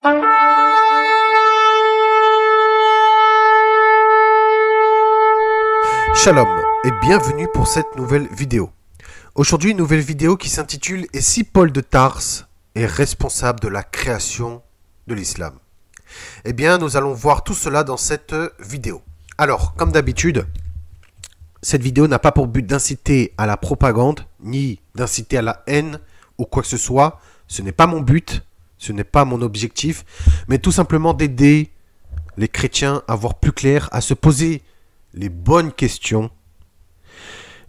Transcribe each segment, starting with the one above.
Shalom et bienvenue pour cette nouvelle vidéo. Aujourd'hui, une nouvelle vidéo qui s'intitule « Et si Paul de Tarse est responsable de la création de l'islam ?» Eh bien, nous allons voir tout cela dans cette vidéo. Alors, comme d'habitude, cette vidéo n'a pas pour but d'inciter à la propagande, ni d'inciter à la haine ou quoi que ce soit. Ce n'est pas mon but, ce n'est pas mon objectif, mais tout simplement d'aider les chrétiens à voir plus clair, à se poser les bonnes questions,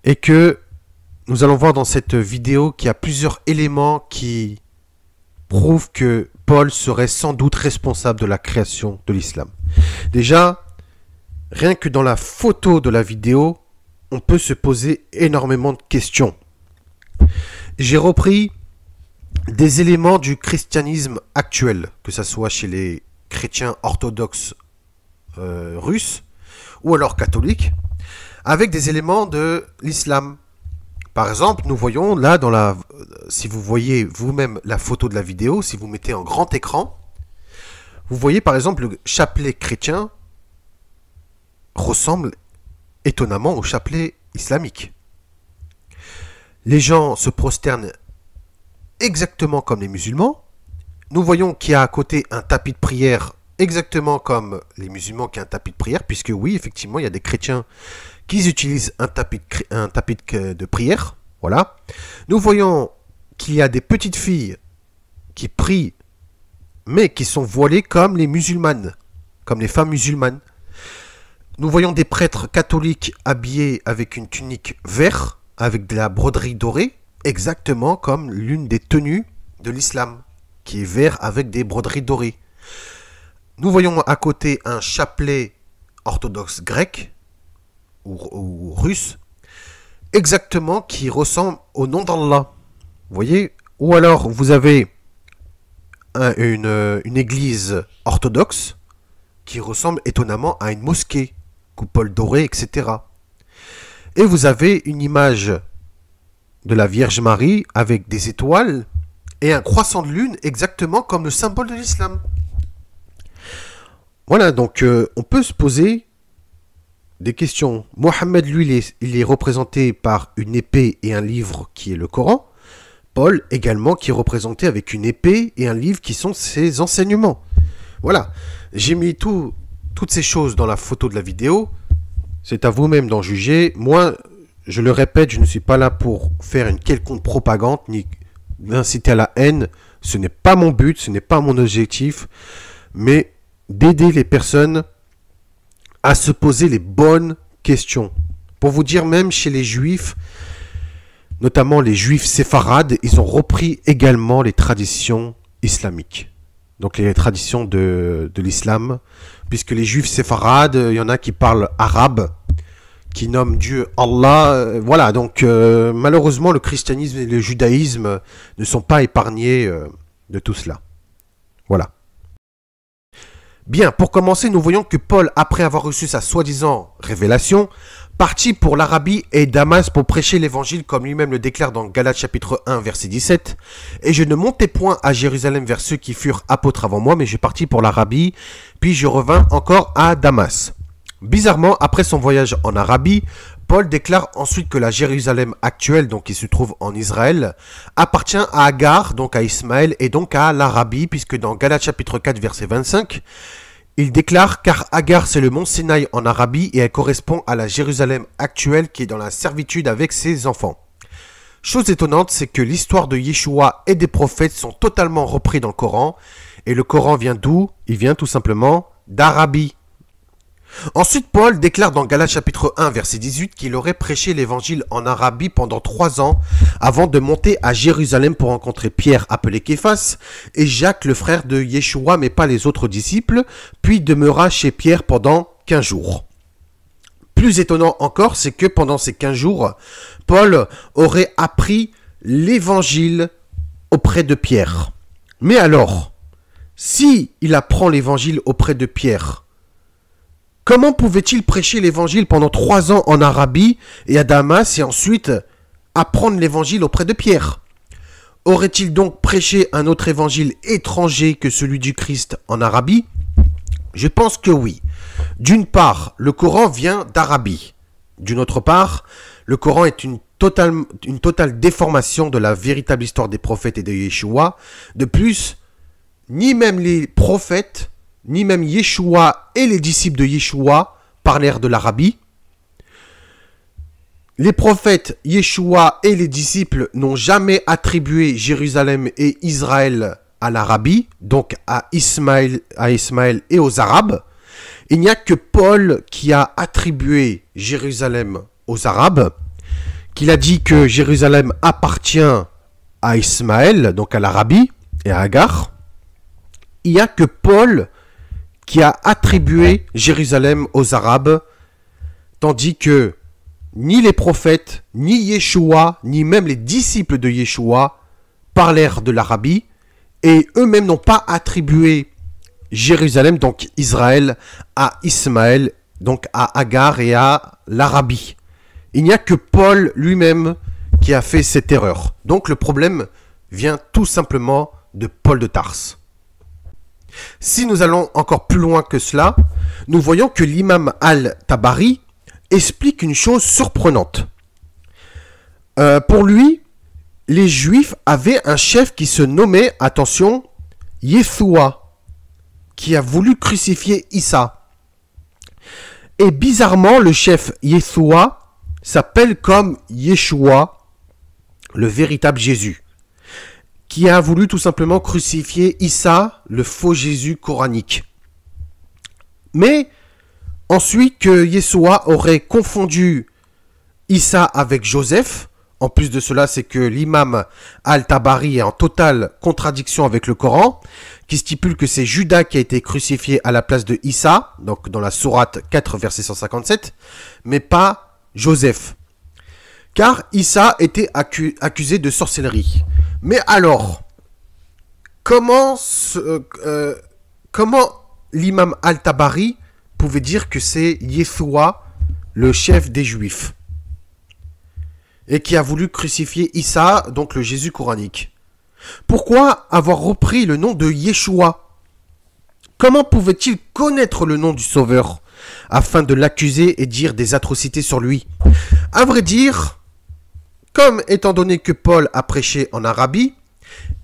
et que nous allons voir dans cette vidéo qu'il y a plusieurs éléments qui prouvent que Paul serait sans doute responsable de la création de l'islam. Déjà, rien que dans la photo de la vidéo, on peut se poser énormément de questions. J'ai repris des éléments du christianisme actuel, que ce soit chez les chrétiens orthodoxes russes, ou alors catholiques, avec des éléments de l'islam. Par exemple, nous voyons là, si vous voyez vous-même la photo de la vidéo, si vous mettez en grand écran, vous voyez par exemple le chapelet chrétien ressemble étonnamment au chapelet islamique. Les gens se prosternent exactement comme les musulmans. Nous voyons qu'il y a à côté un tapis de prière exactement comme les musulmans qui ont un tapis de prière, puisque oui, effectivement, il y a des chrétiens qui utilisent un tapis de prière. Voilà. Nous voyons qu'il y a des petites filles qui prient, mais qui sont voilées comme les musulmanes, comme les femmes musulmanes. Nous voyons des prêtres catholiques habillés avec une tunique verte, avec de la broderie dorée, exactement comme l'une des tenues de l'islam, qui est vert avec des broderies dorées. Nous voyons à côté un chapelet orthodoxe grec ou russe, exactement qui ressemble au nom d'Allah. Vous voyez? Ou alors vous avez une église orthodoxe qui ressemble étonnamment à une mosquée, coupole dorée, etc. Et vous avez une image de la Vierge Marie avec des étoiles et un croissant de lune exactement comme le symbole de l'islam. Voilà, donc on peut se poser des questions. Mohammed, lui, il est représenté par une épée et un livre qui est le Coran. Paul, également, qui est représenté avec une épée et un livre qui sont ses enseignements. Voilà, j'ai mis toutes ces choses dans la photo de la vidéo. C'est à vous-même d'en juger. Moi, je le répète, je ne suis pas là pour faire une quelconque propagande, ni d'inciter à la haine. Ce n'est pas mon but, ce n'est pas mon objectif. Mais d'aider les personnes à se poser les bonnes questions. Pour vous dire, même chez les juifs, notamment les juifs séfarades, ils ont repris également les traditions islamiques. Donc les traditions de l'islam, puisque les juifs séfarades, il y en a qui parlent arabe, qui nomment Dieu Allah. Voilà, donc malheureusement le christianisme et le judaïsme ne sont pas épargnés de tout cela. Voilà. Bien, pour commencer, nous voyons que Paul, après avoir reçu sa soi-disant révélation, partit pour l'Arabie et Damas pour prêcher l'évangile, comme lui-même le déclare dans Galates chapitre 1, verset 17. Et je ne montai point à Jérusalem vers ceux qui furent apôtres avant moi, mais je partis pour l'Arabie, puis je revins encore à Damas. Bizarrement, après son voyage en Arabie, Paul déclare ensuite que la Jérusalem actuelle, donc qui se trouve en Israël, appartient à Agar, donc à Ismaël, et donc à l'Arabie, puisque dans Galates chapitre 4, verset 25, il déclare « Car Agar, c'est le mont Sinaï en Arabie, et elle correspond à la Jérusalem actuelle qui est dans la servitude avec ses enfants. » Chose étonnante, c'est que l'histoire de Yeshua et des prophètes sont totalement repris dans le Coran, et le Coran vient d'où? Il vient tout simplement d'Arabie. Ensuite, Paul déclare dans Galates chapitre 1, verset 18, qu'il aurait prêché l'évangile en Arabie pendant 3 ans avant de monter à Jérusalem pour rencontrer Pierre, appelé Képhas, et Jacques, le frère de Yeshua, mais pas les autres disciples, puis demeura chez Pierre pendant 15 jours. Plus étonnant encore, c'est que pendant ces 15 jours, Paul aurait appris l'évangile auprès de Pierre. Mais alors, si il apprend l'évangile auprès de Pierre, comment pouvait-il prêcher l'évangile pendant 3 ans en Arabie et à Damas et ensuite apprendre l'évangile auprès de Pierre? aurait-il donc prêché un autre évangile étranger que celui du Christ en Arabie? Je pense que oui. D'une part, le Coran vient d'Arabie. D'une autre part, le Coran est une totale déformation de la véritable histoire des prophètes et de Yeshua. De plus, ni même les prophètes, ni même Yeshua et les disciples de Yeshua parlèrent de l'Arabie. Les prophètes, Yeshua et les disciples n'ont jamais attribué Jérusalem et Israël à l'Arabie, donc à Ismaël et aux Arabes. Il n'y a que Paul qui a attribué Jérusalem aux Arabes, qu'il a dit que Jérusalem appartient à Ismaël, donc à l'Arabie et à Agar. Il n'y a que Paul qui a attribué Jérusalem aux Arabes, tandis que ni les prophètes, ni Yeshua, ni même les disciples de Yeshua parlèrent de l'Arabie, et eux-mêmes n'ont pas attribué Jérusalem, donc Israël, à Ismaël, donc à Agar et à l'Arabie. Il n'y a que Paul lui-même qui a fait cette erreur. Donc le problème vient tout simplement de Paul de Tarse. Si nous allons encore plus loin que cela, nous voyons que l'imam al-Tabari explique une chose surprenante. Pour lui, les Juifs avaient un chef qui se nommait, attention, Yeshua, qui a voulu crucifier Issa. Et bizarrement, le chef Yeshua s'appelle comme Yeshua, le véritable Jésus, qui a voulu tout simplement crucifier Issa, le faux Jésus coranique. Mais ensuite que Yeshua aurait confondu Issa avec Joseph. En plus de cela, c'est que l'imam al-Tabari est en totale contradiction avec le Coran, qui stipule que c'est Judas qui a été crucifié à la place de Issa, donc dans la sourate 4, verset 157, mais pas Joseph. Car Issa était accusé de sorcellerie. Mais alors, comment l'imam al-Tabari pouvait dire que c'est Yeshua, le chef des Juifs, et qui a voulu crucifier Issa, donc le Jésus coranique? Pourquoi avoir repris le nom de Yeshua? Comment pouvait-il connaître le nom du Sauveur afin de l'accuser et dire des atrocités sur lui? À vrai dire, comme étant donné que Paul a prêché en Arabie,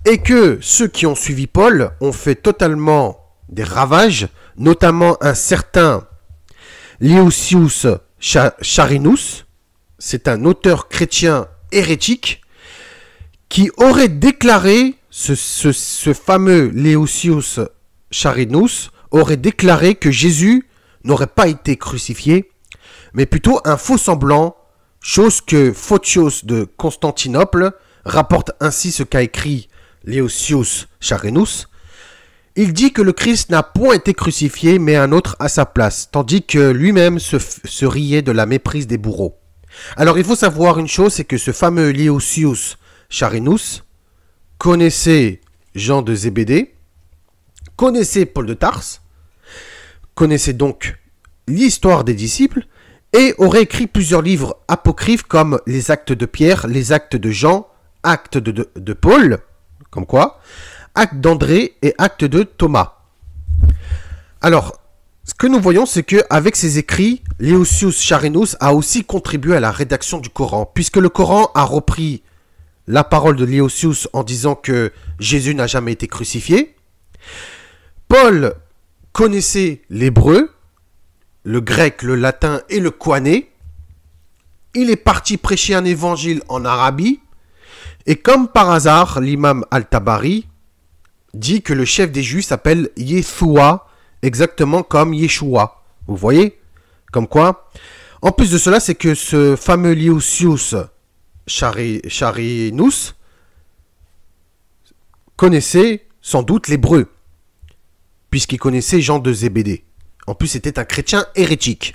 et que ceux qui ont suivi Paul ont fait totalement des ravages, notamment un certain Léosius Charinus, c'est un auteur chrétien hérétique, qui aurait déclaré, ce fameux Léosius Charinus, aurait déclaré que Jésus n'aurait pas été crucifié, mais plutôt un faux semblant, chose que Photios de Constantinople rapporte ainsi ce qu'a écrit Léosius Charinus. Il dit que le Christ n'a point été crucifié, mais un autre à sa place, tandis que lui-même se riait de la méprise des bourreaux. Alors il faut savoir une chose, c'est que ce fameux Léosius Charinus connaissait Jean de Zébédée, connaissait Paul de Tarse, connaissait donc l'histoire des disciples, et aurait écrit plusieurs livres apocryphes comme les Actes de Pierre, les Actes de Jean, Actes de Paul, comme quoi, Actes d'André et Actes de Thomas. Alors, ce que nous voyons, c'est qu'avec ses écrits, Léosius Charinus a aussi contribué à la rédaction du Coran, puisque le Coran a repris la parole de Léosius en disant que Jésus n'a jamais été crucifié. Paul connaissait l'hébreu, le grec, le latin et le koiné. Il est parti prêcher un évangile en Arabie. Et comme par hasard, l'imam al-Tabari dit que le chef des Juifs s'appelle Yeshua, exactement comme Yeshua. Vous voyez? Comme quoi? En plus de cela, c'est que ce fameux Léosius Charinus connaissait sans doute l'hébreu, puisqu'il connaissait Jean de Zébédée. En plus, c'était un chrétien hérétique.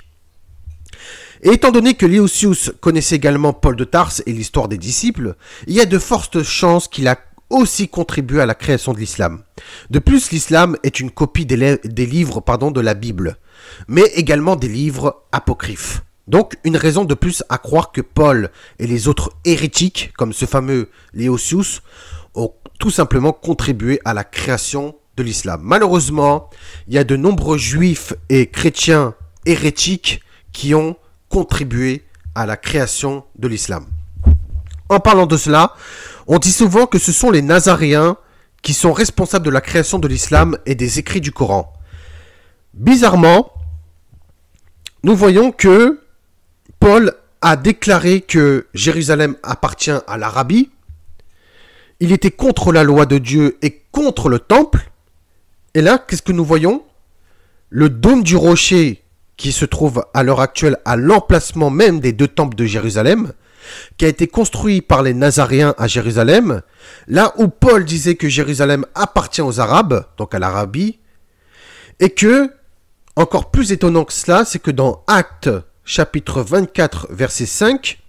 Et étant donné que Léosius connaissait également Paul de Tarse et l'histoire des disciples, il y a de fortes chances qu'il a aussi contribué à la création de l'islam. De plus, l'islam est une copie des livres de la Bible, mais également des livres apocryphes. Donc, une raison de plus à croire que Paul et les autres hérétiques, comme ce fameux Léosius, ont tout simplement contribué à la création de l'islam. Malheureusement, il y a de nombreux juifs et chrétiens hérétiques qui ont contribué à la création de l'islam. En parlant de cela, on dit souvent que ce sont les Nazaréens qui sont responsables de la création de l'islam et des écrits du Coran. Bizarrement, nous voyons que Paul a déclaré que Jérusalem appartient à l'Arabie. Il était contre la loi de Dieu et contre le temple. Et là, qu'est-ce que nous voyons? Le dôme du rocher qui se trouve à l'heure actuelle à l'emplacement même des deux temples de Jérusalem, qui a été construit par les Nazaréens à Jérusalem, là où Paul disait que Jérusalem appartient aux Arabes, donc à l'Arabie, et que, encore plus étonnant que cela, c'est que dans Actes chapitre 24, verset 5,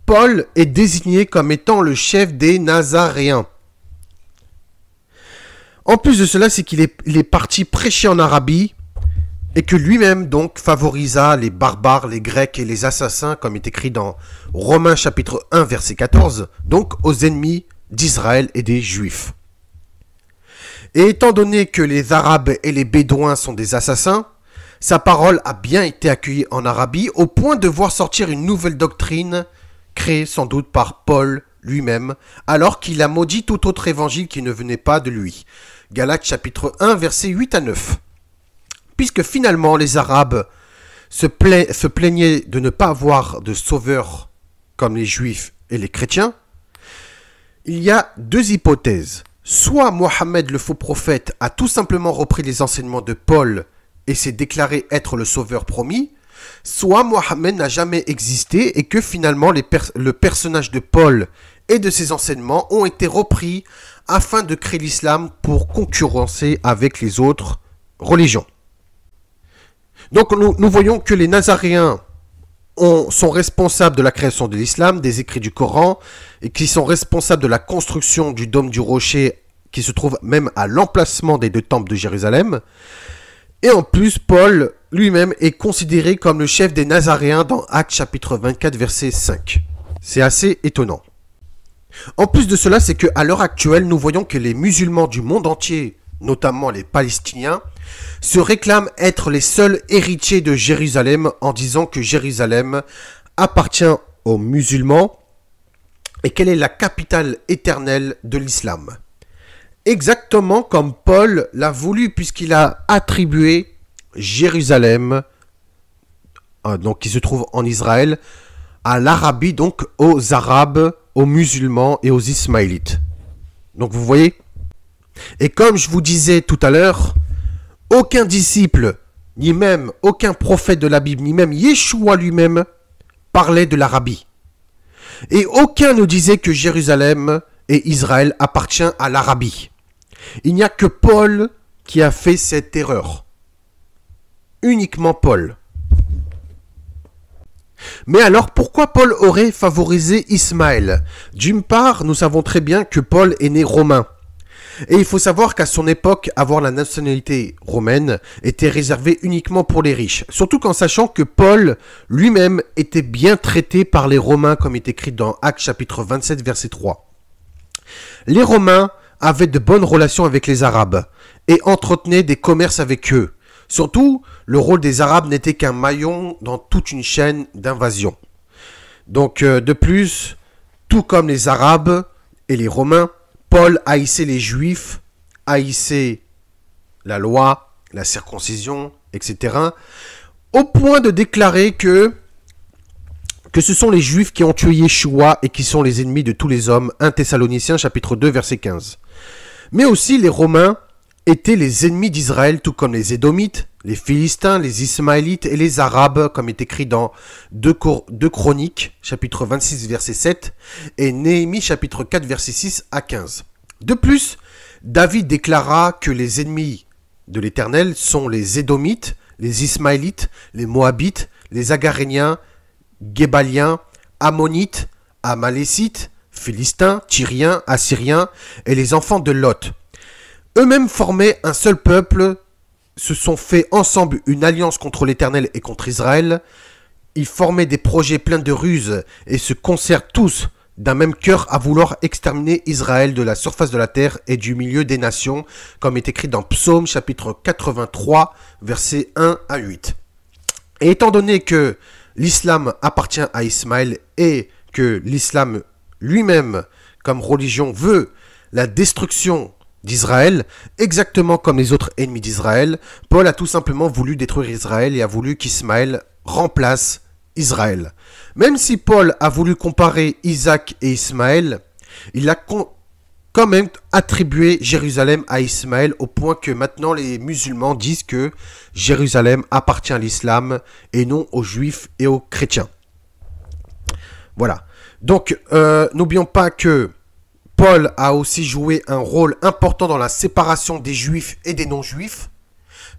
Paul est désigné comme étant le chef des Nazaréens. En plus de cela, c'est qu'il est parti prêcher en Arabie et que lui-même donc favorisa les barbares, les Grecs et les assassins, comme est écrit dans Romains chapitre 1, verset 14, donc aux ennemis d'Israël et des Juifs. Et étant donné que les Arabes et les Bédouins sont des assassins, sa parole a bien été accueillie en Arabie au point de voir sortir une nouvelle doctrine créée sans doute par Paul lui-même, alors qu'il a maudit tout autre évangile qui ne venait pas de lui. Galates chapitre 1, versets 8 à 9. Puisque finalement les Arabes se plaignaient de ne pas avoir de sauveur comme les Juifs et les chrétiens, il y a deux hypothèses. Soit Mohammed le faux prophète a tout simplement repris les enseignements de Paul et s'est déclaré être le sauveur promis, soit Mohammed n'a jamais existé et que finalement le personnage de Paul et de ses enseignements ont été repris afin de créer l'islam pour concurrencer avec les autres religions. Donc nous voyons que les Nazaréens sont responsables de la création de l'islam, des écrits du Coran, et qui sont responsables de la construction du dôme du rocher qui se trouve même à l'emplacement des deux temples de Jérusalem. Et en plus, Paul lui-même est considéré comme le chef des Nazaréens dans Actes chapitre 24, verset 5. C'est assez étonnant. En plus de cela, c'est qu'à l'heure actuelle, nous voyons que les musulmans du monde entier, notamment les Palestiniens, se réclament être les seuls héritiers de Jérusalem en disant que Jérusalem appartient aux musulmans et qu'elle est la capitale éternelle de l'islam. Exactement comme Paul l'a voulu puisqu'il a attribué Jérusalem, donc qui se trouve en Israël, à l'Arabie, donc aux Arabes, aux musulmans et aux Ismaélites. Donc vous voyez. Et comme je vous disais tout à l'heure, aucun disciple, ni même aucun prophète de la Bible, ni même Yeshua lui-même, parlait de l'Arabie. Et aucun ne disait que Jérusalem et Israël appartient à l'Arabie. Il n'y a que Paul qui a fait cette erreur. Uniquement Paul. Mais alors, pourquoi Paul aurait favorisé Ismaël? D'une part, nous savons très bien que Paul est né romain. Et il faut savoir qu'à son époque, avoir la nationalité romaine était réservé uniquement pour les riches. Surtout qu'en sachant que Paul lui-même était bien traité par les Romains, comme est écrit dans Actes chapitre 27, verset 3. Les Romains avaient de bonnes relations avec les Arabes et entretenaient des commerces avec eux. Surtout, le rôle des Arabes n'était qu'un maillon dans toute une chaîne d'invasion. Donc, de plus, tout comme les Arabes et les Romains, Paul haïssait les Juifs, haïssait la loi, la circoncision, etc. Au point de déclarer que ce sont les Juifs qui ont tué Yeshua et qui sont les ennemis de tous les hommes. 1 Thessaloniciens chapitre 2 verset 15. Mais aussi les Romains étaient les ennemis d'Israël, tout comme les Édomites, les Philistins, les Ismaélites et les Arabes, comme est écrit dans 2 Chroniques, chapitre 26, verset 7, et Néhémie, chapitre 4, verset 6 à 15. De plus, David déclara que les ennemis de l'Éternel sont les Édomites, les Ismaélites, les Moabites, les Agaréniens, Gébaliens, Ammonites, Amalécites, Philistins, Tyriens, Assyriens et les enfants de Lot. Eux-mêmes formaient un seul peuple, se sont fait ensemble une alliance contre l'Éternel et contre Israël. Ils formaient des projets pleins de ruses et se concertent tous d'un même cœur à vouloir exterminer Israël de la surface de la terre et du milieu des nations, comme est écrit dans Psaume chapitre 83, versets 1 à 8. Et étant donné que l'islam appartient à Ismaël et que l'islam lui-même, comme religion, veut la destruction d'Israël, exactement comme les autres ennemis d'Israël, Paul a tout simplement voulu détruire Israël et a voulu qu'Ismaël remplace Israël. Même si Paul a voulu comparer Isaac et Ismaël, il a quand même attribué Jérusalem à Ismaël au point que maintenant les musulmans disent que Jérusalem appartient à l'islam et non aux juifs et aux chrétiens. Voilà. Donc, n'oublions pas que Paul a aussi joué un rôle important dans la séparation des juifs et des non-juifs,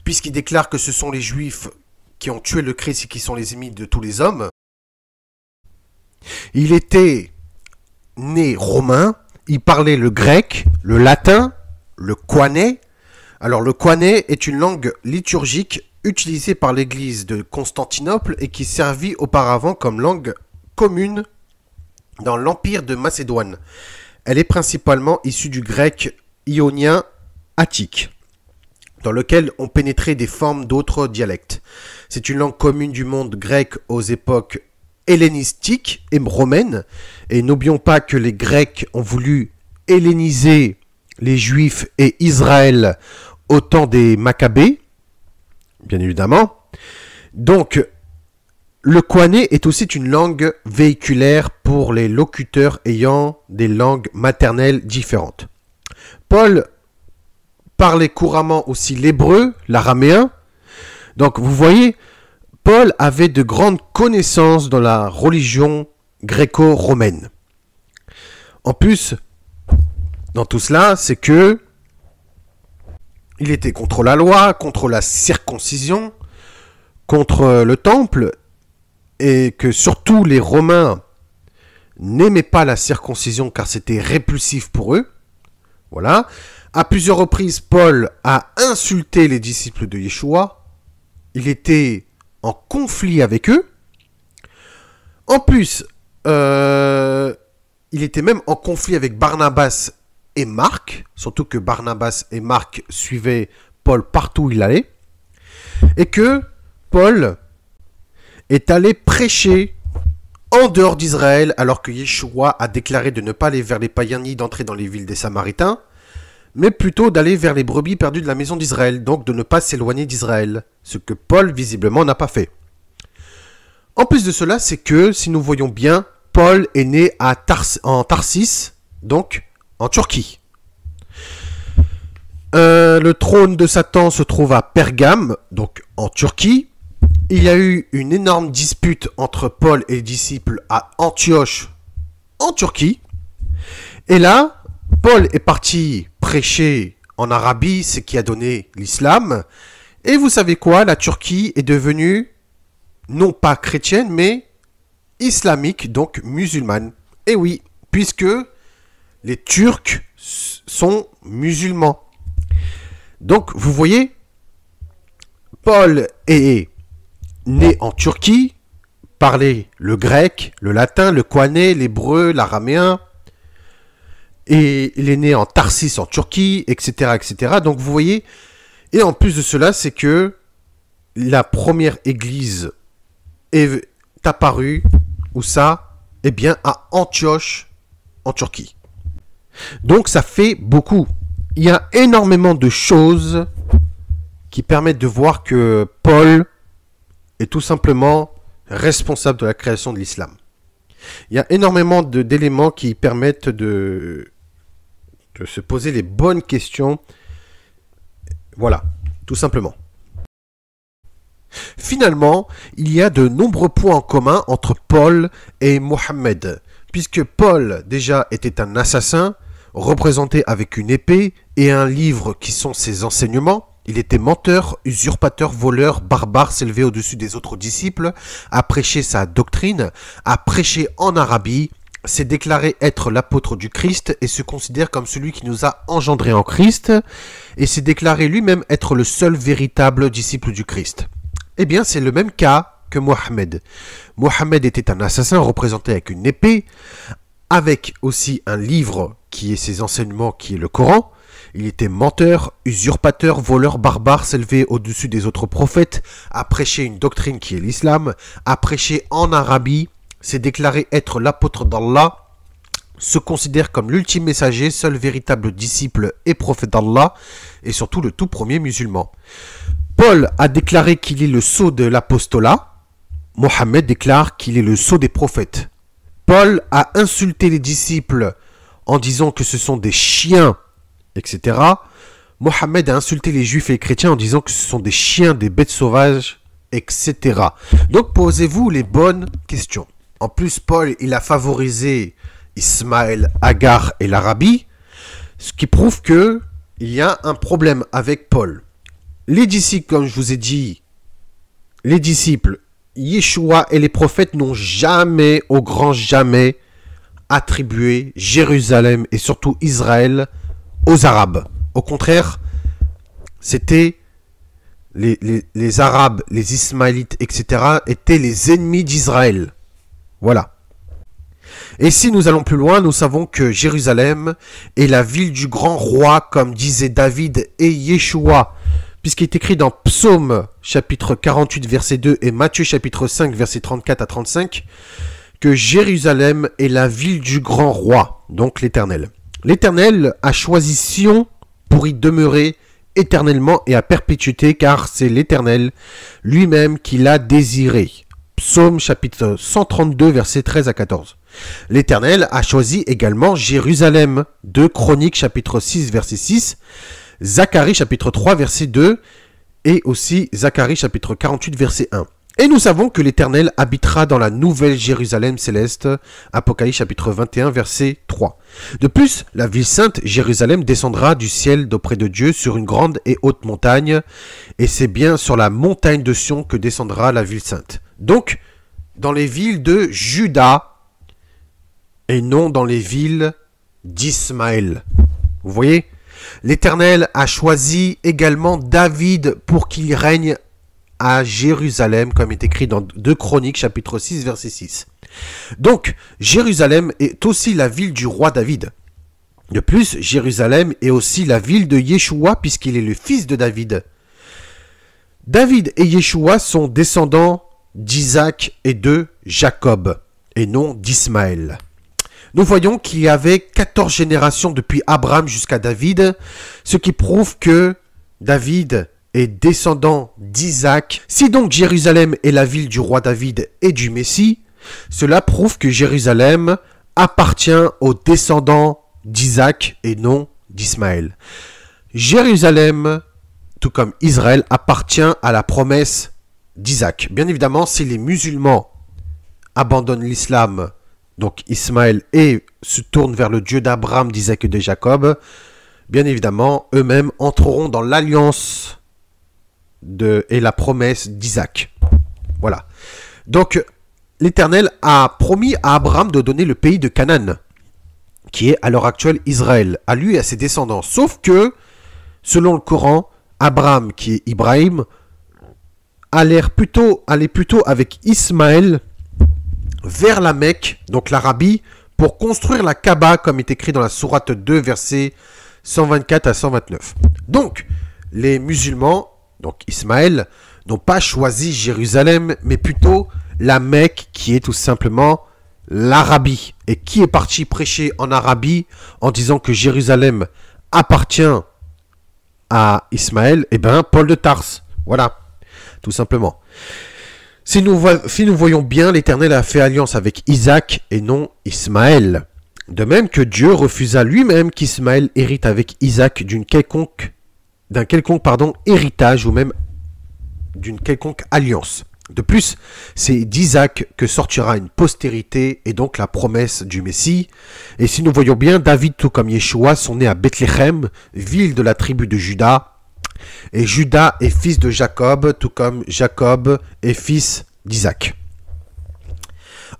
puisqu'il déclare que ce sont les juifs qui ont tué le Christ et qui sont les ennemis de tous les hommes. Il était né romain, il parlait le grec, le latin, le koiné. Alors le koiné est une langue liturgique utilisée par l'église de Constantinople et qui servit auparavant comme langue commune dans l'empire de Macédoine. Elle est principalement issue du grec ionien attique, dans lequel ont pénétré des formes d'autres dialectes. C'est une langue commune du monde grec aux époques hellénistiques et romaines. Et n'oublions pas que les Grecs ont voulu helléniser les Juifs et Israël au temps des Maccabées, bien évidemment. Donc, le koiné est aussi une langue véhiculaire pour les locuteurs ayant des langues maternelles différentes. Paul parlait couramment aussi l'hébreu, l'araméen. Donc vous voyez, Paul avait de grandes connaissances dans la religion gréco-romaine. En plus, dans tout cela, c'est que il était contre la loi, contre la circoncision, contre le temple, et que surtout les Romains n'aimaient pas la circoncision car c'était répulsif pour eux. Voilà. À plusieurs reprises, Paul a insulté les disciples de Yeshua. Il était en conflit avec eux. En plus, il était même en conflit avec Barnabas et Marc, surtout que Barnabas et Marc suivaient Paul partout où il allait, et que Paul est allé prêcher en dehors d'Israël, alors que Yeshua a déclaré de ne pas aller vers les païens ni d'entrer dans les villes des Samaritains, mais plutôt d'aller vers les brebis perdues de la maison d'Israël, donc de ne pas s'éloigner d'Israël, ce que Paul visiblement n'a pas fait. En plus de cela, c'est que, si nous voyons bien, Paul est né en Tarsis, donc en Turquie. Le trône de Satan se trouve à Pergame, donc en Turquie. Il y a eu une énorme dispute entre Paul et les disciples à Antioche, en Turquie. Et là, Paul est parti prêcher en Arabie, ce qui a donné l'islam. Et vous savez quoi? La Turquie est devenue, non pas chrétienne, mais islamique, donc musulmane. Et oui, puisque les Turcs sont musulmans. Donc, vous voyez, Paul est né en Turquie, parlait le grec, le latin, le koiné, l'hébreu, l'araméen, et il est né en Tarsis en Turquie, etc., etc. Donc vous voyez, et en plus de cela, c'est que la première église est apparue, où ça? Eh bien, à Antioche, en Turquie. Donc ça fait beaucoup. Il y a énormément de choses qui permettent de voir que Paul est tout simplement responsable de la création de l'islam. Il y a énormément d'éléments qui permettent de se poser les bonnes questions. Voilà, tout simplement. Finalement, il y a de nombreux points en commun entre Paul et Mohammed, puisque Paul déjà était un assassin, représenté avec une épée et un livre qui sont ses enseignements. Il était menteur, usurpateur, voleur, barbare, s'élevait au-dessus des autres disciples, a prêché sa doctrine, a prêché en Arabie, s'est déclaré être l'apôtre du Christ et se considère comme celui qui nous a engendrés en Christ, et s'est déclaré lui-même être le seul véritable disciple du Christ. Eh bien, c'est le même cas que Mohammed. Mohammed était un assassin représenté avec une épée, avec aussi un livre qui est ses enseignements, qui est le Coran. Il était menteur, usurpateur, voleur, barbare, s'élever au-dessus des autres prophètes, a prêché une doctrine qui est l'islam, a prêché en Arabie, s'est déclaré être l'apôtre d'Allah, se considère comme l'ultime messager, seul véritable disciple et prophète d'Allah, et surtout le tout premier musulman. Paul a déclaré qu'il est le sceau de l'apostolat. Mohammed déclare qu'il est le sceau des prophètes. Paul a insulté les disciples en disant que ce sont des chiens, etc. Mohammed a insulté les juifs et les chrétiens en disant que ce sont des chiens, des bêtes sauvages, etc. Donc posez-vous les bonnes questions. En plus, Paul, il a favorisé Ismaël, Agar et l'Arabie, ce qui prouve que il y a un problème avec Paul. Les disciples, comme je vous ai dit, les disciples, Yeshua et les prophètes n'ont jamais, au grand jamais, attribué Jérusalem et surtout Israël aux Arabes. Au contraire, c'était les Arabes, les Ismaélites, etc. étaient les ennemis d'Israël. Voilà. Et si nous allons plus loin, nous savons que Jérusalem est la ville du grand roi, comme disaient David et Yeshua, puisqu'il est écrit dans Psaume chapitre 48 verset 2 et Matthieu chapitre 5 verset 34 à 35, que Jérusalem est la ville du grand roi, donc l'Éternel. L'Éternel a choisi Sion pour y demeurer éternellement et à perpétuité, car c'est l'Éternel lui-même qui l'a désiré. Psaume chapitre 132 verset 13 à 14. L'Éternel a choisi également Jérusalem. 2 Chroniques chapitre 6 verset 6. Zacharie chapitre 3 verset 2 et aussi Zacharie chapitre 48 verset 1. Et nous savons que l'Éternel habitera dans la nouvelle Jérusalem céleste, Apocalypse chapitre 21 verset 3. De plus, la ville sainte Jérusalem descendra du ciel d'auprès de Dieu sur une grande et haute montagne, et c'est bien sur la montagne de Sion que descendra la ville sainte. Donc, dans les villes de Juda, et non dans les villes d'Ismaël. Vous voyez ? L'Éternel a choisi également David pour qu'il règne à Jérusalem, comme est écrit dans 2 Chroniques, chapitre 6, verset 6. Donc, Jérusalem est aussi la ville du roi David. De plus, Jérusalem est aussi la ville de Yeshua, puisqu'il est le fils de David. David et Yeshua sont descendants d'Isaac et de Jacob, et non d'Ismaël. Nous voyons qu'il y avait 14 générations depuis Abraham jusqu'à David, ce qui prouve que David est descendant d'Isaac. Si donc Jérusalem est la ville du roi David et du Messie, cela prouve que Jérusalem appartient aux descendants d'Isaac et non d'Ismaël. Jérusalem, tout comme Israël, appartient à la promesse d'Isaac. Bien évidemment, si les musulmans abandonnent l'islam, donc Ismaël, et se tournent vers le Dieu d'Abraham, d'Isaac et de Jacob, bien évidemment, eux-mêmes entreront dans l'alliance et la promesse d'Isaac. Voilà. Donc, l'Éternel a promis à Abraham de donner le pays de Canaan, qui est à l'heure actuelle Israël, à lui et à ses descendants. Sauf que, selon le Coran, Abraham, qui est Ibrahim, allait plutôt avec Ismaël vers la Mecque, donc l'Arabie, pour construire la Kaaba, comme est écrit dans la sourate 2, versets 124 à 129. Donc, les musulmans, donc Ismaël, n'ont pas choisi Jérusalem, mais plutôt la Mecque, qui est tout simplement l'Arabie. Et qui est parti prêcher en Arabie en disant que Jérusalem appartient à Ismaël? Eh bien, Paul de Tarse. Voilà, tout simplement. Si nous voyons bien, l'Éternel a fait alliance avec Isaac et non Ismaël. De même que Dieu refusa lui-même qu'Ismaël hérite avec Isaac d'un quelconque héritage ou même d'une quelconque alliance. De plus, c'est d'Isaac que sortira une postérité et donc la promesse du Messie. Et si nous voyons bien, David tout comme Yeshua sont nés à Bethléem, ville de la tribu de Juda. Et Juda est fils de Jacob, tout comme Jacob est fils d'Isaac.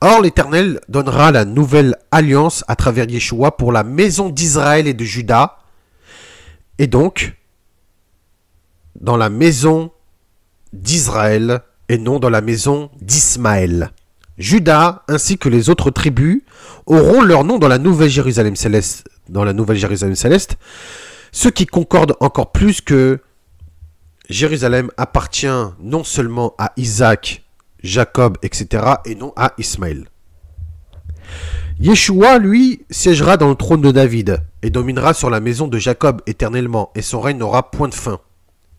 Or, l'Éternel donnera la nouvelle alliance à travers Yeshua pour la maison d'Israël et de Juda. Et donc, dans la maison d'Israël et non dans la maison d'Ismaël. Juda ainsi que les autres tribus auront leur nom dans la Nouvelle Jérusalem céleste, ce qui concorde encore plus que Jérusalem appartient non seulement à Isaac, Jacob, etc. et non à Ismaël. Yeshua, lui, siégera dans le trône de David et dominera sur la maison de Jacob éternellement, et son règne n'aura point de fin.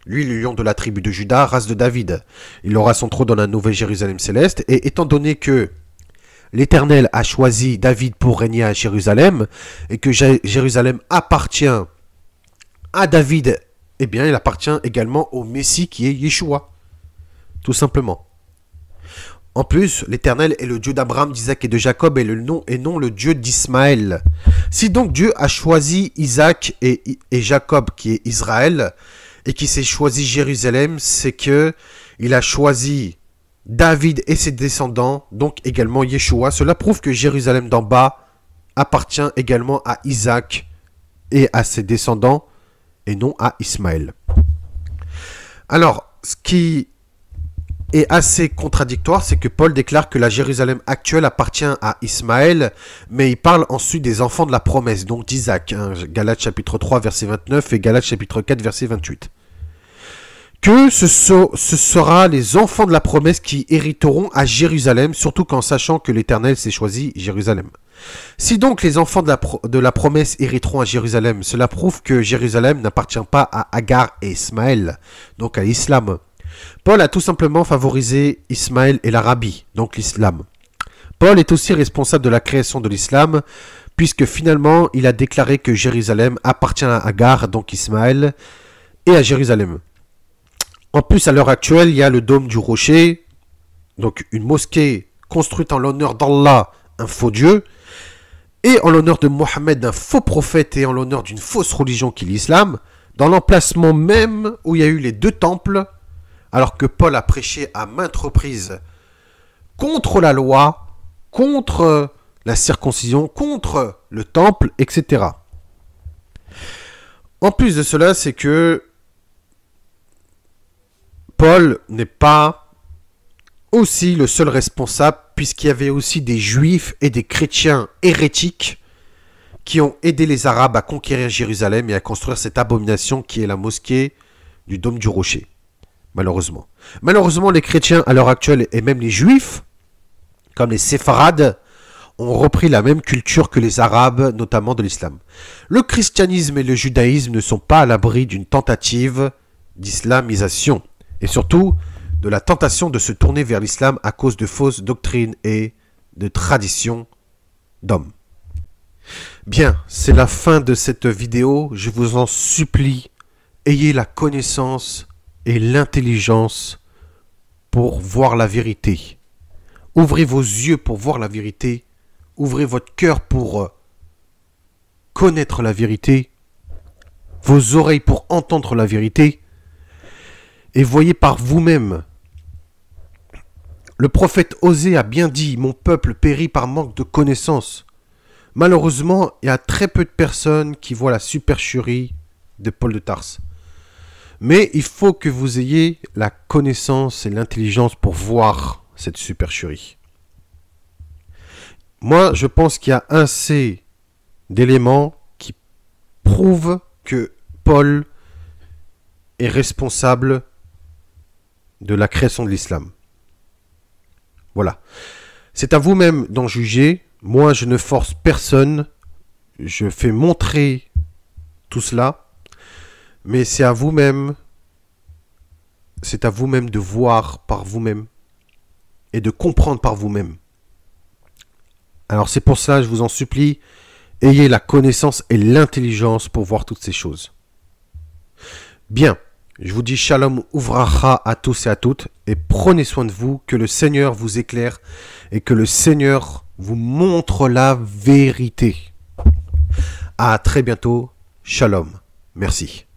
Lui, le lion de la tribu de Juda, race de David. Il aura son trône dans la Nouvelle Jérusalem céleste, et étant donné que l'Éternel a choisi David pour régner à Jérusalem, et que Jérusalem appartient à David, eh bien, il appartient également au Messie qui est Yeshua. Tout simplement. En plus, l'Éternel est le Dieu d'Abraham, d'Isaac et de Jacob et non le Dieu d'Ismaël. Si donc Dieu a choisi Isaac et Jacob qui est Israël, et qui s'est choisi Jérusalem, c'est que il a choisi David et ses descendants, donc également Yeshua. Cela prouve que Jérusalem d'en bas appartient également à Isaac et à ses descendants, et non à Ismaël. Alors, ce qui est assez contradictoire, c'est que Paul déclare que la Jérusalem actuelle appartient à Ismaël, mais il parle ensuite des enfants de la promesse, donc d'Isaac, hein, Galates chapitre 3 verset 29 et Galates chapitre 4 verset 28. Que ce sera les enfants de la promesse qui hériteront à Jérusalem, surtout qu'en sachant que l'Éternel s'est choisi Jérusalem. Si donc les enfants de la promesse hériteront à Jérusalem, cela prouve que Jérusalem n'appartient pas à Agar et Ismaël, donc à l'islam. Paul a tout simplement favorisé Ismaël et l'Arabie, donc l'islam. Paul est aussi responsable de la création de l'islam, puisque finalement il a déclaré que Jérusalem appartient à Agar, donc Ismaël, et à Jérusalem. En plus, à l'heure actuelle, il y a le dôme du rocher, donc une mosquée construite en l'honneur d'Allah, un faux dieu, et en l'honneur de Mohammed, un faux prophète, et en l'honneur d'une fausse religion qui est l'islam, dans l'emplacement même où il y a eu les deux temples, alors que Paul a prêché à maintes reprises contre la loi, contre la circoncision, contre le temple, etc. En plus de cela, c'est que Paul n'est pas aussi le seul responsable, puisqu'il y avait aussi des juifs et des chrétiens hérétiques qui ont aidé les Arabes à conquérir Jérusalem et à construire cette abomination qui est la mosquée du Dôme du Rocher. Malheureusement. Malheureusement, les chrétiens à l'heure actuelle et même les juifs, comme les séfarades, ont repris la même culture que les Arabes, notamment de l'islam. Le christianisme et le judaïsme ne sont pas à l'abri d'une tentative d'islamisation, et surtout de la tentation de se tourner vers l'islam à cause de fausses doctrines et de traditions d'hommes. Bien, c'est la fin de cette vidéo. Je vous en supplie, ayez la connaissance et l'intelligence pour voir la vérité. Ouvrez vos yeux pour voir la vérité. Ouvrez votre cœur pour connaître la vérité. Vos oreilles pour entendre la vérité. Et voyez par vous-même. Le prophète Osée a bien dit « Mon peuple périt par manque de connaissance ». Malheureusement, il y a très peu de personnes qui voient la supercherie de Paul de Tarse. Mais il faut que vous ayez la connaissance et l'intelligence pour voir cette supercherie. Moi, je pense qu'il y a assez d'éléments qui prouvent que Paul est responsable de la création de l'islam. Voilà. C'est à vous-même d'en juger. Moi, je ne force personne. Je fais montrer tout cela. Mais c'est à vous-même. C'est à vous-même de voir par vous-même. Et de comprendre par vous-même. Alors c'est pour ça, je vous en supplie, ayez la connaissance et l'intelligence pour voir toutes ces choses. Bien, je vous dis shalom uvracha à tous et à toutes, et prenez soin de vous, que le Seigneur vous éclaire, et que le Seigneur vous montre la vérité. À très bientôt, shalom, merci.